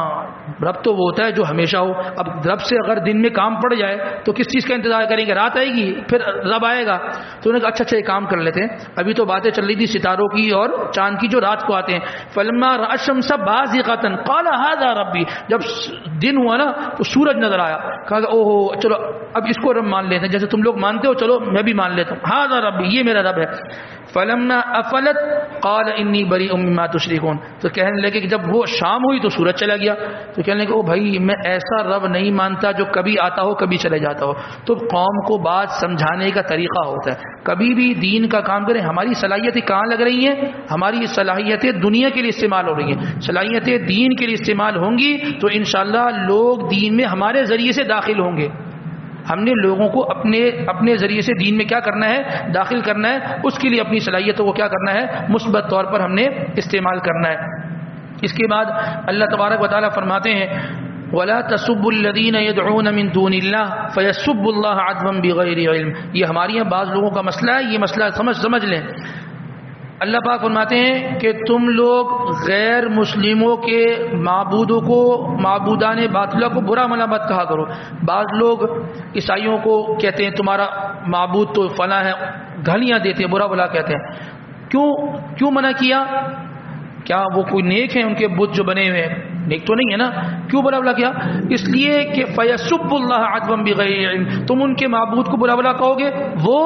رب تو وہ ہوتا ہے جو ہمیشہ ہو، اب رب سے اگر دن میں کام پڑ جائے تو کس چیز کا انتظار کریں گے؟ رات آئے گی پھر رب آئے گا۔ تو انہوں نے کہا اچھا ایک کام کر لیتے ہیں، ابھی تو باتیں چل رہی تھی ستاروں کی اور چاند کی جو رات کو آتے ہیں۔ فلما رأى الشمس بازغة قال هذا ربی، جب دن ہوا نا تو سورج نظر آیا، کہا کہ اوہو چلو اب اس کو رب مان لیتے ہیں، جیسے تم لوگ مانتے ہو چلو میں بھی مان لیتا ہوں، هذا ربی، یہ میرا رب ہے۔ فلما افلت قال انی بریء مما تشرکون، تو کہنے لگے کہ جب وہ شام ہوئی تو سورج چلا گیا، تو کہنے لگے او بھائی میں ایسا رب نہیں مانتا جو کبھی آتا ہو کبھی چلے جاتا ہو۔ تو قوم کو بات سمجھانے کا طریقہ ہوتا ہے، کبھی بھی دین کا کام کریں۔ ہماری صلاحیتیں کہاں لگ رہی ہیں؟ ہماری صلاحیتیں دنیا کے لیے استعمال ہو رہی ہیں، صلاحیتیں دین کے لیے استعمال ہوں گی تو انشاءاللہ لوگ دین میں ہمارے ذریعے سے داخل ہوں گے۔ ہم نے لوگوں کو اپنے ذریعے سے دین میں کیا کرنا ہے؟ داخل کرنا ہے، اس کے لیے اپنی صلاحیتوں کو کیا کرنا ہے؟ مثبت طور پر ہم نے استعمال کرنا ہے۔ اس کے بعد اللہ تبارک و تعالیٰ فرماتے ہیں وَلَا تَسُبُّوا الَّذِينَ يَدْعُونَ مِن دُونِ اللَّهِ فَيَسُبُّوا اللَّهَ عَدْوًا بِغَيْرِ عِلْمٍ، یہ ہمارے یہاں بعض لوگوں کا مسئلہ ہے، یہ مسئلہ سمجھ لیں۔ اللہ پاک فرماتے ہیں کہ تم لوگ غیر مسلموں کے معبودوں کو، معبودان باطلہ کو برا بھلا مت کہا کرو۔ بعض لوگ عیسائیوں کو کہتے ہیں تمہارا معبود تو فلاں ہے، گالیاں دیتے ہیں، برا بھلا کہتے ہیں۔ کیوں منع کیا؟ کیا وہ کوئی نیک ہیں ان کے بت جو بنے ہوئے ہیں؟ نیک تو نہیں ہے نا، کیوں برا بلا کیا؟ اس لیے کہ فیسب اللہ عدوا بغیر علم، تم ان کے معبود کو برا بلا کہو گے، وہ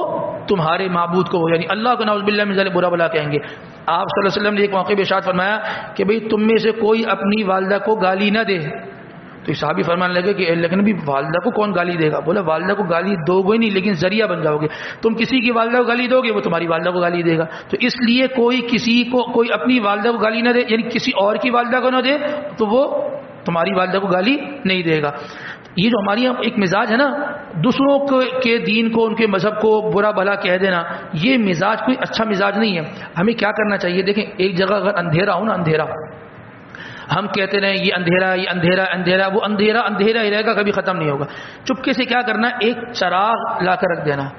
تمہارے معبود کو یعنی اللہ کو نعوذ باللہ من ذلک برا بلا کہیں گے۔ آپ صلی اللہ علیہ وسلم نے ایک موقع پہ ارشاد فرمایا کہ بھئی تم میں سے کوئی اپنی والدہ کو گالی نہ دے، تو صحابی فرمانے لگے کہ لیکن بھی والدہ کو کون گالی دے گا؟ بولا والدہ کو گالی دو گے نہیں لیکن ذریعہ بن جاؤ گے، تم کسی کی والدہ کو گالی دو گے وہ تمہاری والدہ کو گالی دے گا، تو اس لیے کوئی اپنی والدہ کو گالی نہ دے، یعنی کسی اور کی والدہ کو نہ دے تو وہ تمہاری والدہ کو گالی نہیں دے گا۔ یہ جو ہماری ایک مزاج ہے نا، دوسروں کے دین کو ان کے مذہب کو برا بھلا کہہ دینا، یہ مزاج کوئی اچھا مزاج نہیں ہے۔ ہمیں کیا کرنا چاہیے؟ دیکھیں ایک جگہ اگر اندھیرا ہو نا، اندھیرا ہم کہتے رہے یہ اندھیرا یہ اندھیرا اندھیرا، وہ اندھیرا اندھیرا ہی رہے گا، کبھی ختم نہیں ہوگا۔ چپکے سے کیا کرنا، ایک چراغ لا کر رکھ دینا،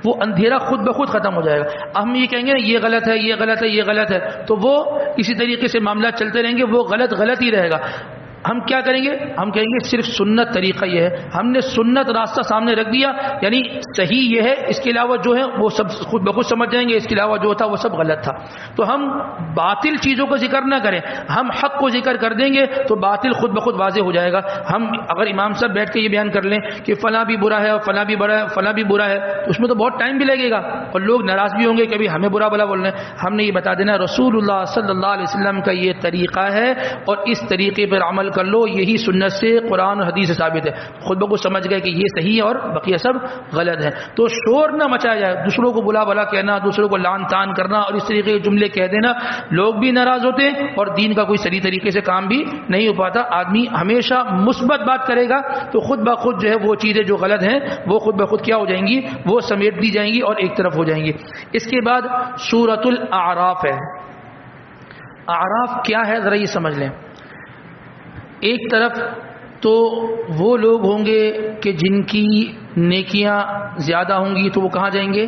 وہ اندھیرا خود بخود ختم ہو جائے گا۔ ہم یہ کہیں گے یہ غلط ہے یہ غلط ہے یہ غلط ہے، تو وہ اسی طریقے سے معاملات چلتے رہیں گے، وہ غلط غلط ہی رہے گا۔ ہم کیا کریں گے؟ ہم کہیں گے صرف سنت طریقہ یہ ہے، ہم نے سنت راستہ سامنے رکھ دیا، یعنی صحیح یہ ہے، اس کے علاوہ جو ہے وہ سب خود بخود سمجھ جائیں گے، اس کے علاوہ جو تھا وہ سب غلط تھا۔ تو ہم باطل چیزوں کو ذکر نہ کریں، ہم حق کو ذکر کر دیں گے تو باطل خود بخود واضح ہو جائے گا۔ ہم اگر امام صاحب بیٹھ کے یہ بیان کر لیں کہ فلاں بھی برا ہے اور فلاں بھی برا ہے فلاں بھی برا ہے، تو اس میں تو بہت ٹائم بھی لگے گا اور لوگ ناراض بھی ہوں گے، کبھی ہمیں برا بلا بول رہے ہیں۔ ہم نے یہ بتا دینا رسول اللہ صلی اللہ علیہ وسلم کا یہ طریقہ ہے اور اس طریقے پر عمل کر لو، یہی سنت سے قرآن اور حدیث سے ثابت ہے۔ خود بخود سمجھ گئے کہ یہ صحیح ہے اور بقیہ سب غلط ہے۔ تو شور نہ مچایا جائے، دوسروں کو بلا بلا کہنا، دوسروں کو لعن طعن کرنا اور اس طریقے کے جملے کہہ دینا، لوگ بھی ناراض ہوتے ہیں اور دین کا کوئی صحیح طریقے سے کام بھی نہیں ہو پاتا۔ آدمی ہمیشہ مثبت بات کرے گا تو خود بخود جو ہے وہ چیزیں جو غلط ہیں وہ خود بخود کیا ہو جائیں گی، وہ سمیٹ دی جائیں گی اور ایک طرف ہو جائیں گی۔ اس کے بعد سورۃ الاعراف ہے۔ اعراف کیا ہے ذرا یہ سمجھ لیں۔ ایک طرف تو وہ لوگ ہوں گے کہ جن کی نیکیاں زیادہ ہوں گی تو وہ کہاں جائیں گے؟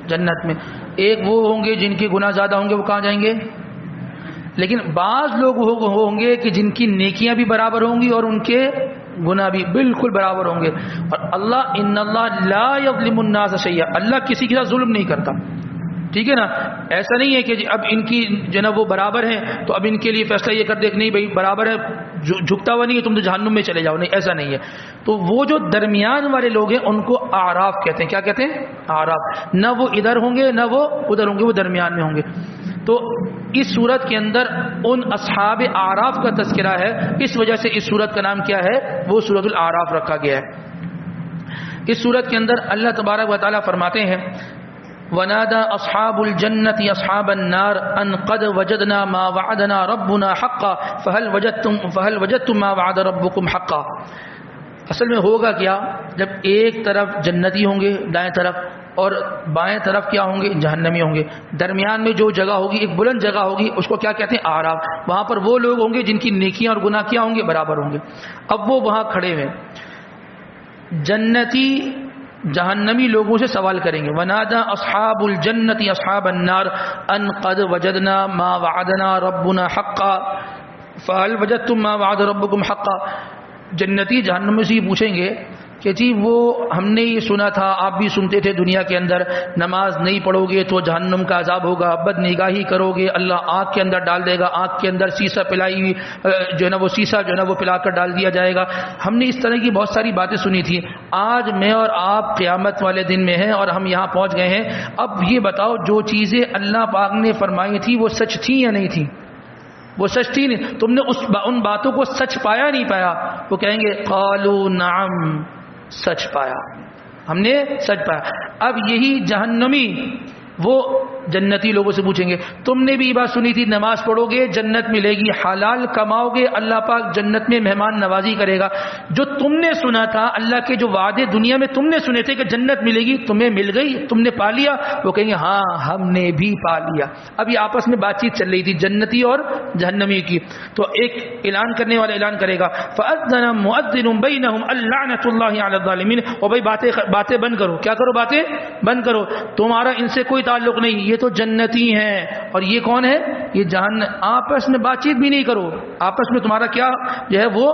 جنت میں۔ ایک وہ ہوں گے جن کے گناہ زیادہ ہوں گے، وہ کہاں جائیں گے؟ لیکن بعض لوگ ہوں گے کہ جن کی نیکیاں بھی برابر ہوں گی اور ان کے گناہ بھی بالکل برابر ہوں گے۔ اور اللہ ان اللہ لا یظلم الناس شیئا، اللہ کسی کے ساتھ ظلم نہیں کرتا، ٹھیک ہے نا؟ ایسا نہیں ہے کہ اب ان کی جناب وہ برابر ہیں تو اب ان کے لیے فیصلہ یہ کر دے کہ نہیں بھائی برابر ہے، جھکتا ہوا نہیں ہے تم تو جہنم میں چلے جاؤ، نہیں ایسا نہیں ہے۔ تو وہ جو درمیان والے لوگ ہیں ان کو اعراف کہتے ہیں۔ کیا کہتے ہیں؟ اعراف۔ نہ وہ ادھر ہوں گے نہ وہ ادھر ہوں گے، وہ درمیان میں ہوں گے۔ تو اس صورت کے اندر ان اصحاب اعراف کا تذکرہ ہے، اس وجہ سے اس صورت کا نام کیا ہے؟ وہ سورۃ الاعراف رکھا گیا ہے۔ اس صورت کے اندر اللہ تبارک و تعالیٰ فرماتے ہیں وَنَادَى أَصْحَابُ الْجَنَّةِ أَصْحَابَ النَّارِ أَنْ قَدْ وَجَدْنَا مَا وَعَدَنَا رَبُّنَا حَقًّا فَهَلْ وَجَدْتُم مَا وَعَدَ رَبُّكُمْ حَقًّا۔ اصل میں ہوگا کیا، جب ایک طرف جنتی ہوں گے دائیں طرف اور بائیں طرف کیا ہوں گے؟ جہنمی ہوں گے، درمیان میں جو جگہ ہوگی ایک بلند جگہ ہوگی، اس کو کیا کہتے ہیں؟ اعراف۔ وہاں پر وہ لوگ ہوں گے جن کی نیکیاں اور گناہ کیا ہوں گے؟ برابر ہوں گے۔ اب وہ وہاں کھڑے ہوئے جنتی جہنمی لوگوں سے سوال کریں گے وَنَادَى أَصْحَابُ الْجَنَّةِ أَصْحَابَ النَّارِ أَنْ قَدْ وَجَدْنَا مَا وَعَدَنَا رَبُّنَا حَقًّا فَهَلْ وَجَدْتُم مَّا وَعَدَ رَبُّكُمْ حَقًّا۔ جنتی جہنم سے پوچھیں گے کہ جی وہ ہم نے یہ سنا تھا، آپ بھی سنتے تھے دنیا کے اندر، نماز نہیں پڑھو گے تو جہنم کا عذاب ہوگا، بد نگاہی کرو گے اللہ آنکھ کے اندر ڈال دے گا، آنکھ کے اندر سیسا پلائی ہوئی جو ہے نا وہ سیسا جو ہے نا وہ پلا کر ڈال دیا جائے گا۔ ہم نے اس طرح کی بہت ساری باتیں سنی تھی۔ آج میں اور آپ قیامت والے دن میں ہیں اور ہم یہاں پہنچ گئے ہیں۔ اب یہ بتاؤ جو چیزیں اللہ پاک نے فرمائی تھی وہ سچ تھی یا نہیں تھی؟ وہ سچ تھی نہیں؟ تم نے ان باتوں کو سچ پایا نہیں پایا؟ وہ کہیں گے قالوا نعم، سچ پایا، ہم نے سچ پایا۔ اب یہی جہنمی وہ جنتی لوگوں سے پوچھیں گے تم نے بھی یہ بات سنی تھی نماز پڑھو گے جنت ملے گی، حلال کماؤ گے اللہ پاک جنت میں مہمان نوازی کرے گا، جو تم نے سنا تھا اللہ کے جو وعدے دنیا میں تم نے سنے تھے کہ جنت ملے گی تمہیں مل گئی، تم نے پا لیا؟ وہ کہیں گے ہاں ہم نے بھی پا لیا۔ اب یہ آپس میں بات چیت چل رہی تھی جنتی اور جہنمی کی، تو ایک اعلان کرنے والا اعلان کرے گا فَأَذَّنَ مُؤَذِّنٌ بَيْنَهُمْ اللَّعْنَةُ اللَّهِ عَلَى الظَّالِمِينَ۔ اور بھائی باتیں بند کرو، کیا کرو؟ باتیں بند کرو، تمہارا ان سے کوئی تعلق نہیں، یہ تو جنتی ہیں اور یہ کون ہے؟ یہ جہنم۔ آپس میں بات چیت بھی نہیں کرو، آپس میں تمہارا کیا جو ہے وہ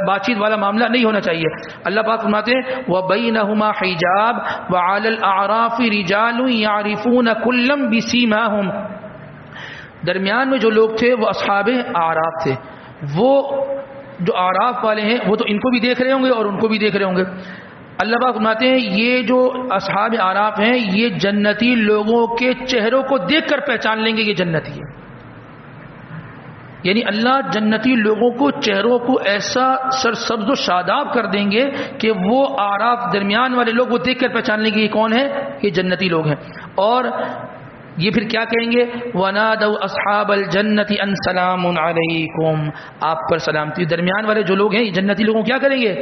بات چیت والا معاملہ نہیں ہونا چاہیے۔ اللہ پاک فرماتے ہیں وَبَيْنَهُمَا حِجَابٌ وَعَلَى الْأَعْرَافِ رِجَالٌ يَعْرِفُونَ كُلًّا بِسِيمَاهُمْ۔ درمیان میں جو لوگ تھے وہ اصحاب اعراف تھے، وہ جو اعراف والے ہیں وہ تو ان کو بھی دیکھ رہے ہوں گے اور ان کو بھی دیکھ رہے ہوں گے. اللہ پاک فرماتے ہیں یہ جو اصحاب اعراف ہیں یہ جنتی لوگوں کے چہروں کو دیکھ کر پہچان لیں گے یہ جنتی ہے. یعنی اللہ جنتی لوگوں کو چہروں کو ایسا سرسبز و شاداب کر دیں گے کہ وہ اعراف درمیان والے لوگ وہ دیکھ کر پہچان لیں گے یہ کون ہے, یہ جنتی لوگ ہیں. اور یہ پھر کیا کہیں گے, وَنَادَوْا أَصْحَابَ الْجَنَّةِ أَنْ سَلَامٌ عَلَيْكُمْ, آپ پر سلامتی. درمیان والے جو لوگ ہیں یہ جنتی لوگوں کیا کریں گے,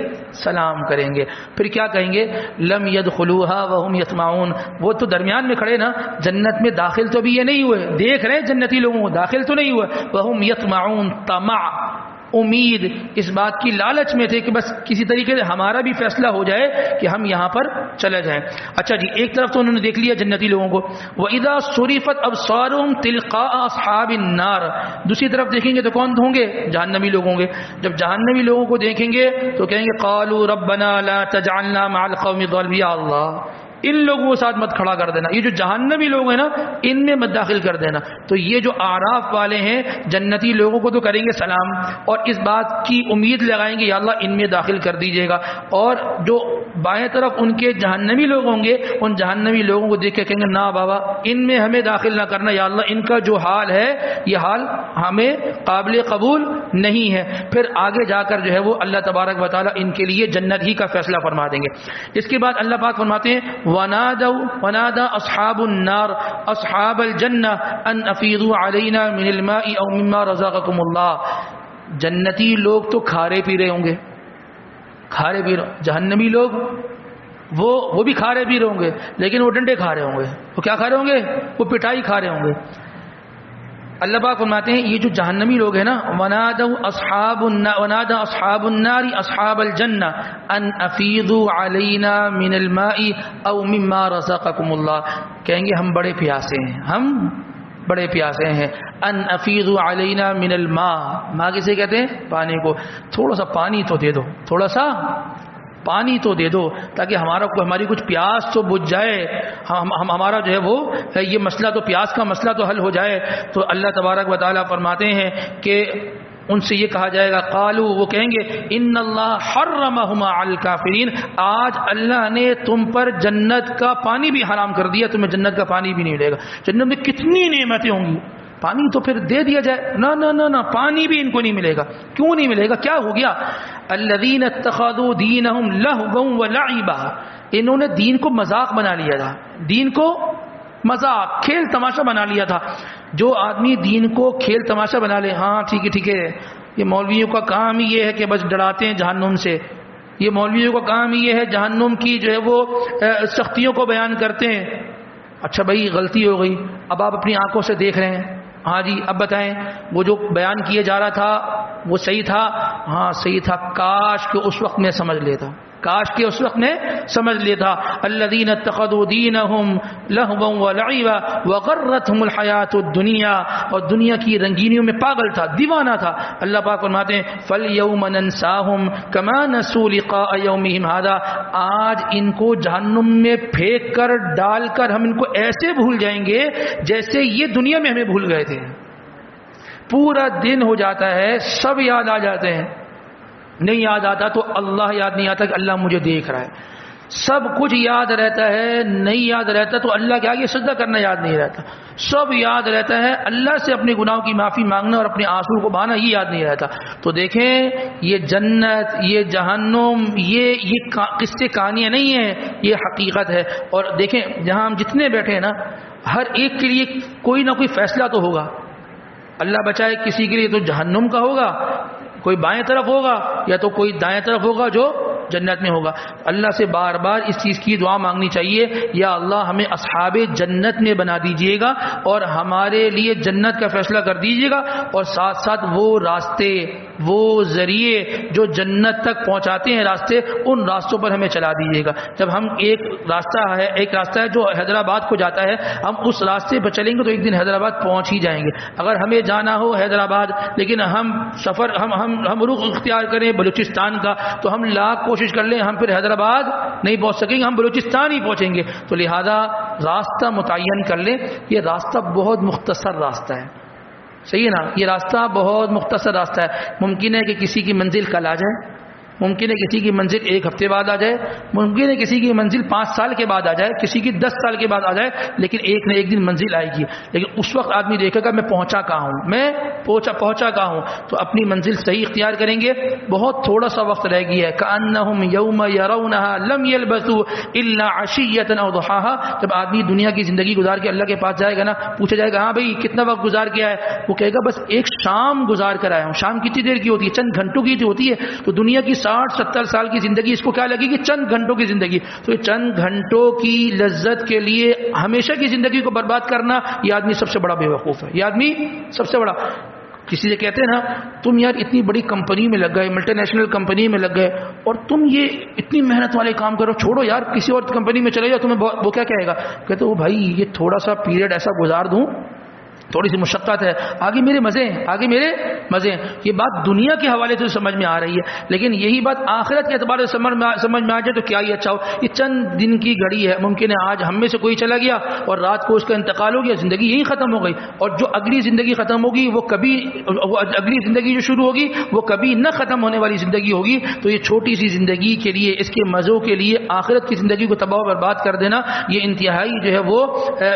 سلام کریں گے. پھر کیا کہیں گے, لَمْ يَدْخُلُوهَا وَهُمْ يَطْمَعُونَ, وہ تو درمیان میں کھڑے نا, جنت میں داخل تو بھی یہ نہیں ہوئے, دیکھ رہے جنتی لوگوں کو, داخل تو نہیں ہوئے. وَهُمْ يَطْمَعُونَ, طمع, امید, اس بات کی لالچ میں تھے کہ بس کسی طریقے سے ہمارا بھی فیصلہ ہو جائے کہ ہم یہاں پر چلے جائیں. اچھا جی, ایک طرف تو انہوں نے دیکھ لیا جنتی لوگوں کو. وَإِذَا صُرِفَتْ أَبْصَارُهُمْ تِلْقَاءَ أَصْحَابِ النَّارِ, دوسری طرف دیکھیں گے تو کون ہوں گے, جہنمی لوگ ہوں گے. جب جہنمی لوگوں کو دیکھیں گے تو کہیں گے قَالُوا رَبَّنَا لَا تَجْعَلْنَا مَعَ الْقَوْمِ الظَّالِمِينَ, یا اللہ ان لوگوں کے ساتھ مت کھڑا کر دینا, یہ جو جہنمی لوگ ہیں نا ان میں مت داخل کر دینا. تو یہ جو اعراف والے ہیں جنتی لوگوں کو تو کریں گے سلام اور اس بات کی امید لگائیں گے یا اللہ ان میں داخل کر دیجیے گا. اور جو بائیں طرف ان کے جہنمی لوگ ہوں گے ان جہنمی لوگوں کو دیکھ کے کہیں گے نا بابا ان میں ہمیں داخل نہ کرنا, یا اللہ ان کا جو حال ہے یہ حال ہمیں قابل قبول نہیں ہے. پھر آگے جا کر جو ہے وہ اللہ تبارک و تعالیٰ ان کے لیے جنت ہی کا فیصلہ فرما دیں گے. اس کے بعد اللہ پاک فرماتے ہیں ونادى اصحاب النار اصحاب الجنہ ان افیضوا علینا من الماء او مما رزقکم اللہ. جنتی لوگ تو کھارے پی رہے ہوں گے, کھارے پی رہے, جہنمی لوگ وہ بھی کھارے پی رہے ہوں گے لیکن وہ ڈنڈے کھا رہے ہوں گے. وہ کیا کھا رہے ہوں گے, وہ پٹائی کھا رہے ہوں گے. اللہ پاک فرماتے ہیں یہ جو جہنمی لوگ ہیں نا, ونادوا اصحاب النار اصحاب الجنہ ان افیضوا علینا من الماء او مما رزقکم اللہ, کہیں گے ہم بڑے پیاسے ہیں, ہم بڑے پیاسے ہیں. ان افیضوا علینا من الماء, ماء کسے کہتے ہیں, پانی کو. تھوڑا سا پانی تو دے دو, تھوڑا سا پانی تو دے دو تاکہ ہماری کچھ پیاس تو بجھ جائے, ہمارا جو ہے وہ یہ مسئلہ تو پیاس کا مسئلہ تو حل ہو جائے. تو اللہ تبارک و تعالیٰ فرماتے ہیں کہ ان سے یہ کہا جائے گا, قالوا, وہ کہیں گے, ان اللہ حرمہما علی الکافرین, آج اللہ نے تم پر جنت کا پانی بھی حرام کر دیا, تمہیں جنت کا پانی بھی نہیں ملے گا. جنت میں کتنی نعمتیں ہوں گی, پانی تو پھر دے دیا جائے, نہ پانی بھی ان کو نہیں ملے گا. کیوں نہیں ملے گا, کیا ہو گیا, الذین اتخذوا دینہم لہوا ولعبا, انہوں نے دین کو مذاق بنا لیا تھا, دین کو مذاق کھیل تماشا بنا لیا تھا. جو آدمی دین کو کھیل تماشا بنا لے, ہاں ٹھیک ہے, یہ مولویوں کا کام ہی یہ ہے کہ بس ڈراتے ہیں جہنم سے, یہ مولویوں کا کام ہی یہ ہے جہنم کی جو ہے وہ سختیوں کو بیان کرتے ہیں. اچھا بھائی غلطی ہو گئی, اب آپ اپنی آنکھوں سے دیکھ رہے ہیں, ہاں جی اب بتائیں وہ جو بیان کیے جا رہا تھا وہ صحیح تھا, ہاں صحیح تھا, کاش کہ اس وقت میں سمجھ لیتا, کاش کہ اس وقت میں سمجھ لیتا. الذین اتخذوا دینہم لہوا ولعبا وغرتہم الحیات الدنیا, اور دنیا کی رنگینیوں میں پاگل تھا, دیوانہ تھا. اللہ پاک فرماتے ہیں فالیوم ننساہم کما نسوا لقاء یومہم ھذا, آج ان کو جہنم میں پھینک کر ڈال کر ہم ان کو ایسے بھول جائیں گے جیسے یہ دنیا میں ہمیں بھول گئے تھے. پورا دن ہو جاتا ہے, سب یاد آ جاتے ہیں, نہیں یاد آتا تو اللہ یاد نہیں آتا کہ اللہ مجھے دیکھ رہا ہے. سب کچھ یاد رہتا ہے, نہیں یاد رہتا تو اللہ کے آگے سجدہ کرنا یاد نہیں رہتا. سب یاد رہتا ہے, اللہ سے اپنے گناہوں کی معافی مانگنا اور اپنے آنسو کو بہانا یہ یاد نہیں رہتا. تو دیکھیں یہ جنت, یہ جہنم, یہ قصے کہانیاں نہیں ہیں, یہ حقیقت ہے. اور دیکھیں جہاں ہم جتنے بیٹھے ہیں نا, ہر ایک کے لیے کوئی نہ کوئی فیصلہ تو ہوگا. اللہ بچائے کسی کے لیے تو جہنم کا ہوگا, کوئی بائیں طرف ہوگا, یا تو کوئی دائیں طرف ہوگا جو جنت میں ہوگا. اللہ سے بار بار اس چیز کی دعا مانگنی چاہیے, یا اللہ ہمیں اصحاب جنت میں بنا دیجئے گا اور ہمارے لیے جنت کا فیصلہ کر دیجئے گا, اور ساتھ ساتھ وہ راستے, وہ ذریعے جو جنت تک پہنچاتے ہیں راستے, ان راستوں پر ہمیں چلا دیجئے گا. جب ہم ایک راستہ ہے جو حیدرآباد کو جاتا ہے, ہم اس راستے پر چلیں گے تو ایک دن حیدرآباد پہنچ ہی جائیں گے. اگر ہمیں جانا ہو حیدرآباد لیکن ہم رخ اختیار کریں بلوچستان کا, تو ہم لاکھ کوشش کر لیں, ہم پھر حیدرآباد نہیں پہنچ سکیں گے, ہم بلوچستان ہی پہنچیں گے. تو لہذا راستہ متعین کر لیں. یہ راستہ بہت مختصر راستہ ہے, صحیح ہے نا. یہ راستہ بہت مختصر راستہ ہے. ممکن ہے کہ کسی کی منزل کل آ جائے, ممکن ہے کسی کی منزل 1 ہفتے بعد آ جائے, ممکن ہے کسی کی منزل 5 سال کے بعد آ جائے, کسی کی 10 سال کے بعد آ جائے, لیکن ایک نہ ایک دن منزل آئے گی. لیکن اس وقت آدمی دیکھے گا میں پہنچا کہاں ہوں, میں پہنچا کہاں ہوں. تو اپنی منزل صحیح اختیار کریں گے. بہت تھوڑا سا وقت رہ گیا ہے. کأنہم یوم یرونہا لم یلبثوا الا عشیۃ او ضحاہا. جب آدمی دنیا کی زندگی گزار کے اللہ کے پاس جائے گا نا, پوچھا جائے گا ہاں بھائی کتنا وقت گزار کیا ہے, وہ کہے گا بس ایک شام گزار کر آیا ہوں. شام کتنی دیر کی ہوتی ہے؟ چند گھنٹوں کی ہوتی ہے. تو دنیا کی 60-70 سال کی زندگی اس کو کیا لگے گی؟ چند گھنٹوں کی زندگی. تو یہ چند گھنٹوں کی لذت کے لیے ہمیشہ کی زندگی کو برباد کرنا, یہ آدمی سب سے بڑا بے وقوف ہے. یہ آدمی سب سے بڑا. کسی سے کہتے ہیں نا تم یار اتنی بڑی کمپنی میں لگ گئے, ملٹی نیشنل کمپنی میں لگ گئے, اور تم یہ اتنی محنت والے کام کرو, چھوڑو یار کسی اور کمپنی میں چلے جاؤ. تمہیں وہ کیا کہے گا؟ کہتے وہ بھائی یہ تھوڑا سا پیریڈ ایسا گزار دوں, تھوڑی سی مشقت ہے, آگے میرے مزے ہیں, آگے میرے مزے ہیں. یہ بات دنیا کے حوالے سے سمجھ میں آ رہی ہے, لیکن یہی بات آخرت کے اعتبار سے سمجھ میں آ جائے تو کیا ہی اچھا ہو. یہ چند دن کی گھڑی ہے. ممکن ہے آج ہم میں سے کوئی چلا گیا اور رات کو اس کا انتقال ہو گیا, زندگی یہی ختم ہو گئی. اور جو اگلی زندگی ختم ہوگی وہ اگلی زندگی جو شروع ہوگی وہ کبھی نہ ختم ہونے والی زندگی ہوگی. تو یہ چھوٹی سی زندگی کے لیے, اس کے مزوں کے لیے آخرت کی زندگی کو تباہ و برباد کر دینا, یہ انتہائی جو ہے وہ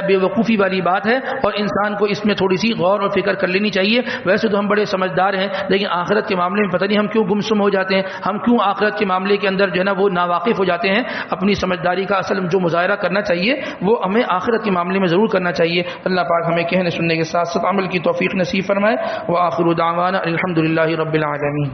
بے وقوفی والی بات ہے. اور انسان کو اس میں تھوڑی سی غور اور فکر کر لینی چاہیے. ویسے تو ہم بڑے سمجھدار ہیں, لیکن آخرت کے معاملے میں پتہ نہیں ہم کیوں گمسم ہو جاتے ہیں, ہم کیوں آخرت کے معاملے کے اندر جو ہے نا وہ ناواقف ہو جاتے ہیں. اپنی سمجھداری کا اصل جو مظاہرہ کرنا چاہیے وہ ہمیں آخرت کے معاملے میں ضرور کرنا چاہیے. اللہ پاک ہمیں کہنے سننے کے ساتھ ساتھ عمل کی توفیق نصیب فرمائے. وآخر دعوانا الحمدللہ رب العالمین.